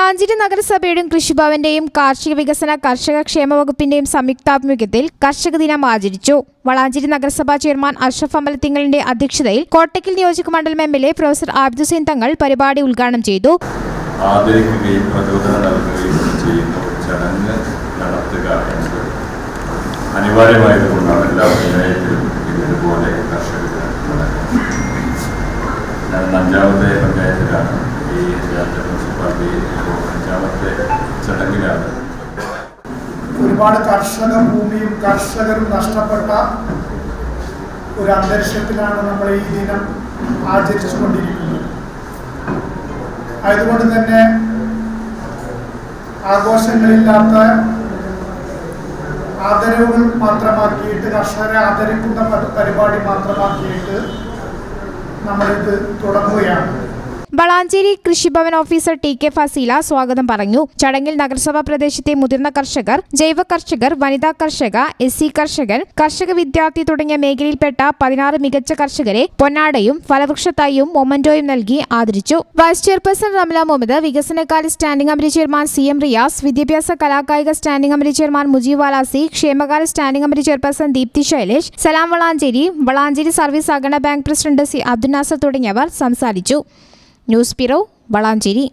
വളാഞ്ചേരി നഗരസഭയുടെയും കൃഷിഭവന്റെയും കാർഷിക വികസന കർഷക ക്ഷേമ വകുപ്പിന്റെയും സംയുക്താഭിമുഖ്യത്തിൽ കർഷക ദിനം ആചരിച്ചു. വളാഞ്ചേരി നഗരസഭാ ചെയർമാൻ അഷ്റഫ് അമലത്തിങ്കലിന്റെ അധ്യക്ഷതയിൽ കോട്ടക്കൽ നിയോജക മണ്ഡലം MLA പ്രൊഫസർ ആബിദ് ഹുസൈൻ തങ്ങൾ പരിപാടി ഉദ്ഘാടനം ചെയ്തു. ആദരിക്കുകയും പ്രചോദനം നൽകുകയും ചെയ്യുന്ന ചടങ്ങ് നടത്തുക എന്നത് അനിവാര്യമായതുകൊണ്ടാണ് എല്ലാ പഞ്ചായത്തിലും ഇതുപോലെ കർഷക ഞാൻ 5ാമത്തെ പഞ്ചായത്തിലാണ് ഈ മുനിസിപ്പാലിറ്റി 5ാമത്തെ ചടങ്ങിലാണ്. ഒരുപാട് കർഷക ഭൂമിയും കർഷകരും നഷ്ടപ്പെട്ട ഒരു അന്തരീക്ഷത്തിലാണ് നമ്മൾ ഈ ദിനം ആചരിച്ചുകൊണ്ടിരിക്കുന്നത്. അതുകൊണ്ട് തന്നെ ആഘോഷങ്ങളില്ലാത്ത ആദരവുകൾ മാത്രമാക്കിയിട്ട് കർഷകരെ ആദരിക്കുന്ന പരിപാടി മാത്രമാക്കിയിട്ട് നമ്മളിത് തുടങ്ങുകയാണ്. വളാഞ്ചേരി കൃഷിഭവൻ ഓഫീസർ TK ഫസീല സ്വാഗതം പറഞ്ഞു. ചടങ്ങിൽ നഗരസഭാ പ്രദേശത്തെ മുതിർന്ന കർഷകർ, ജൈവ കർഷകർ, വനിതാ കർഷക, SC കർഷകൻ, കർഷക വിദ്യാർത്ഥി തുടങ്ങിയ മേഖലയിൽപ്പെട്ട 16 മികച്ച കർഷകരെ പൊന്നാടയും ഫലവൃക്ഷത്തൈയും മൊമന്റോയും നൽകി ആദരിച്ചു. വൈസ് ചെയർപേഴ്സൺ റംല മുഹമ്മദ്, വികസനകാര്യ standing committee chairman CM Riyas, വിദ്യാഭ്യാസ കലാകായിക standing committee chairman Mujeeb Valasi, ക്ഷേമകാര്യ standing committee chairperson Deepthi Shailesh, Salam Valanchery service സഹകരണ bank president C Abdul Nasar തുടങ്ങിയവർ സംസാരിച്ചു. News bureau Valanchery.